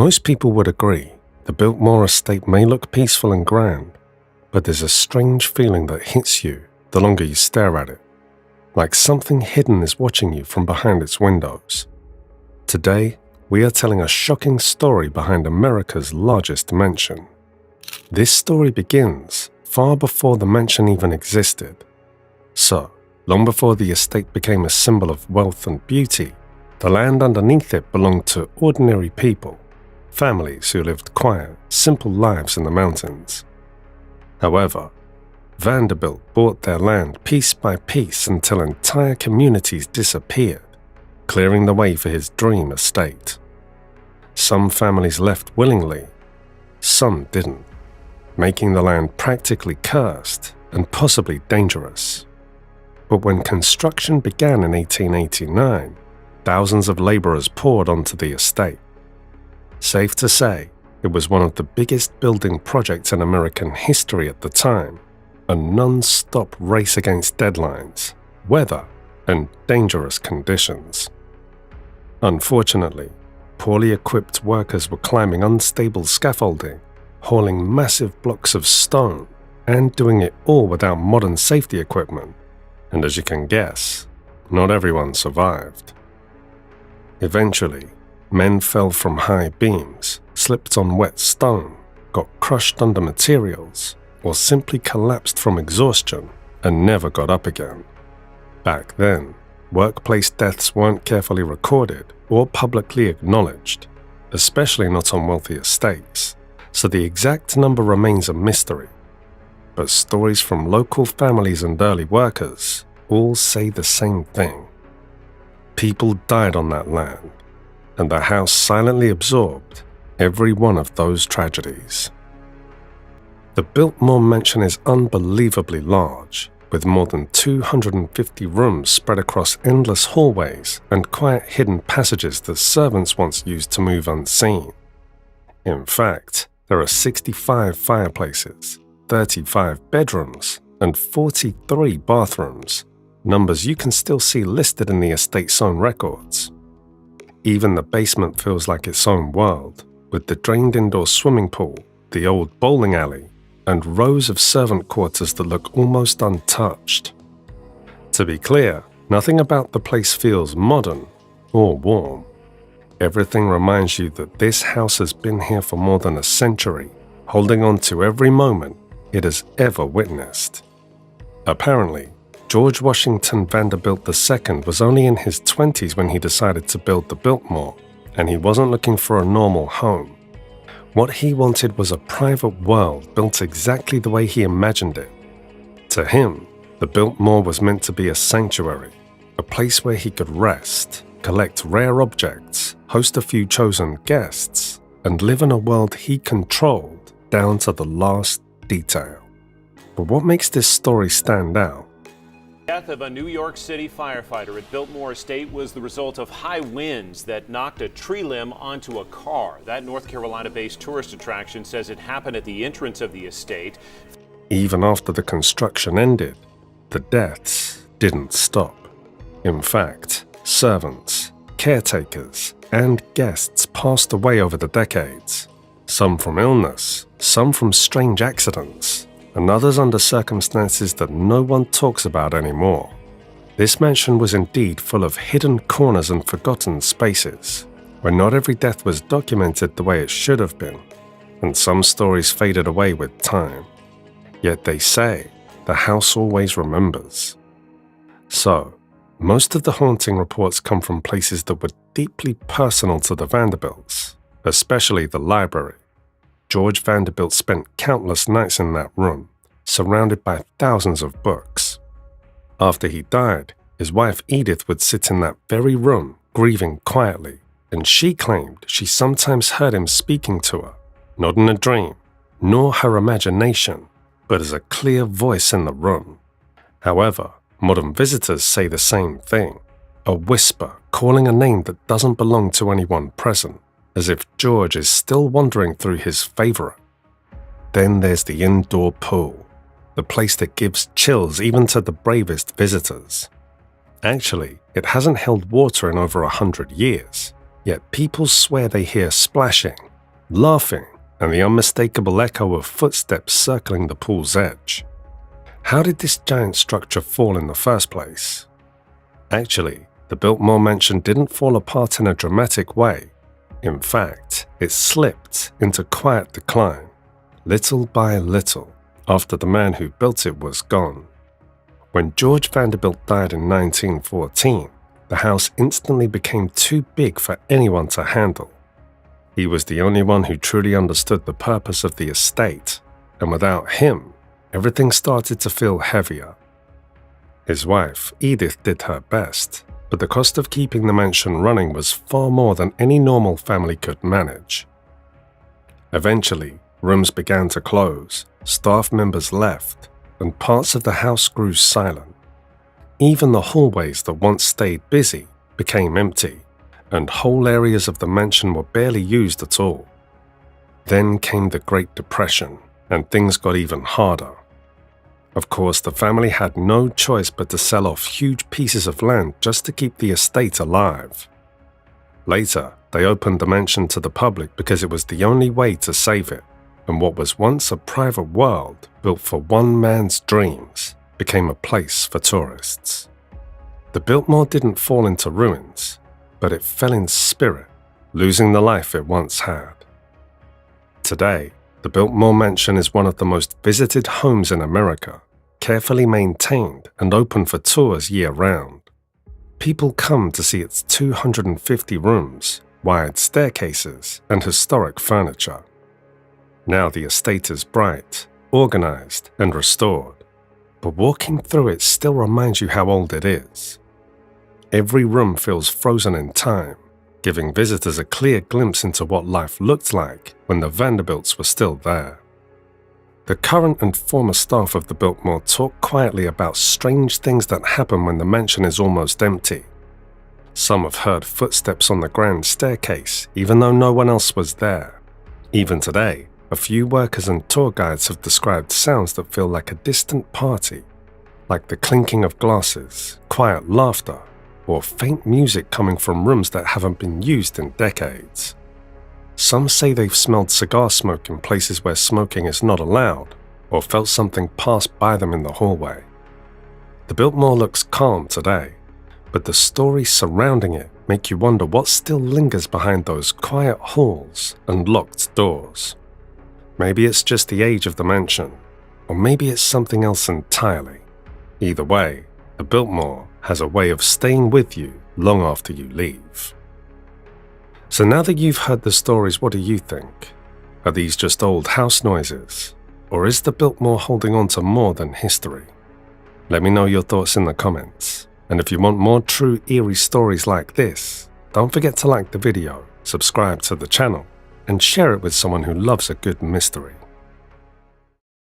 Most people would agree the Biltmore estate may look peaceful and grand, but there's a strange feeling that hits you the longer you stare at it, like something hidden is watching you from behind its windows. Today, we are telling a shocking story behind America's largest mansion. This story begins far before the mansion even existed. So, long before the estate became a symbol of wealth and beauty, the land underneath it belonged to ordinary people, families who lived quiet, simple lives in the mountains. However, Vanderbilt bought their land piece by piece until entire communities disappeared, clearing the way for his dream estate. Some families left willingly, some didn't, making the land practically cursed and possibly dangerous. But when construction began in 1889, thousands of laborers poured onto the estate. Safe to say, it was one of the biggest building projects in American history at the time, a non-stop race against deadlines, weather, and dangerous conditions. Unfortunately, poorly equipped workers were climbing unstable scaffolding, hauling massive blocks of stone, and doing it all without modern safety equipment. And as you can guess, not everyone survived. Eventually, men fell from high beams, slipped on wet stone, got crushed under materials, or simply collapsed from exhaustion and never got up again. Back then, workplace deaths weren't carefully recorded or publicly acknowledged, especially not on wealthy estates, so the exact number remains a mystery. But stories from local families and early workers all say the same thing. People died on that land, and the house silently absorbed every one of those tragedies. The Biltmore mansion is unbelievably large, with more than 250 rooms spread across endless hallways and quiet hidden passages that servants once used to move unseen. In fact, there are 65 fireplaces, 35 bedrooms, and 43 bathrooms, numbers you can still see listed in the estate's own records. Even the basement feels like its own world, with the drained indoor swimming pool, the old bowling alley, and rows of servant quarters that look almost untouched. To be clear, nothing about the place feels modern or warm. Everything reminds you that this house has been here for more than a century, holding on to every moment it has ever witnessed. Apparently, George Washington Vanderbilt II was only in his 20s when he decided to build the Biltmore, and he wasn't looking for a normal home. What he wanted was a private world built exactly the way he imagined it. To him, the Biltmore was meant to be a sanctuary, a place where he could rest, collect rare objects, host a few chosen guests, and live in a world he controlled down to the last detail. But what makes this story stand out? The death of a New York City firefighter at Biltmore Estate was the result of high winds that knocked a tree limb onto a car. That North Carolina-based tourist attraction says it happened at the entrance of the estate. Even after the construction ended, the deaths didn't stop. In fact, servants, caretakers, and guests passed away over the decades. Some from illness, some from strange accidents, and others under circumstances that no one talks about anymore. This mansion was indeed full of hidden corners and forgotten spaces, where not every death was documented the way it should have been, and some stories faded away with time. Yet they say the house always remembers. So, most of the haunting reports come from places that were deeply personal to the Vanderbilts, especially the library. George Vanderbilt spent countless nights in that room, surrounded by thousands of books. After he died, his wife Edith would sit in that very room, grieving quietly, and she claimed she sometimes heard him speaking to her, not in a dream, nor her imagination, but as a clear voice in the room. However, modern visitors say the same thing, a whisper calling a name that doesn't belong to anyone present, as if George is still wandering through his favorite. Then there's the indoor pool, the place that gives chills even to the bravest visitors. Actually, it hasn't held water in over 100 years, yet people swear they hear splashing laughing, and the unmistakable echo of footsteps circling the pool's edge. How did this giant structure fall in the first place? Actually, the Biltmore mansion didn't fall apart in a dramatic way. In fact, it slipped into quiet decline, little by little, after the man who built it was gone. When George Vanderbilt died in 1914, the house instantly became too big for anyone to handle. He was the only one who truly understood the purpose of the estate, and without him, everything started to feel heavier. His wife, Edith, did her best, but the cost of keeping the mansion running was far more than any normal family could manage. Eventually, rooms began to close, staff members left, and parts of the house grew silent. Even the hallways that once stayed busy became empty, and whole areas of the mansion were barely used at all. Then came the Great Depression, and things got even harder. Of course, the family had no choice but to sell off huge pieces of land just to keep the estate alive. Later, they opened the mansion to the public because it was the only way to save it, and what was once a private world built for one man's dreams became a place for tourists. The Biltmore didn't fall into ruins, but it fell in spirit, losing the life it once had. Today, the Biltmore Mansion is one of the most visited homes in America, carefully maintained and open for tours year-round. People come to see its 250 rooms, wide staircases, and historic furniture. Now the estate is bright, organized, and restored, but walking through it still reminds you how old it is. Every room feels frozen in time, giving visitors a clear glimpse into what life looked like when the Vanderbilts were still there. The current and former staff of the Biltmore talk quietly about strange things that happen when the mansion is almost empty. Some have heard footsteps on the grand staircase, even though no one else was there. Even today, a few workers and tour guides have described sounds that feel like a distant party, like the clinking of glasses, quiet laughter, or faint music coming from rooms that haven't been used in decades. Some say they've smelled cigar smoke in places where smoking is not allowed, or felt something pass by them in the hallway. The Biltmore looks calm today, but the stories surrounding it make you wonder what still lingers behind those quiet halls and locked doors. Maybe it's just the age of the mansion, or maybe it's something else entirely. Either way, the Biltmore has a way of staying with you long after you leave. So now that you've heard the stories, what do you think? Are these just old house noises? Or is the Biltmore holding on to more than history? Let me know your thoughts in the comments. And if you want more true eerie stories like this, don't forget to like the video, subscribe to the channel, and share it with someone who loves a good mystery.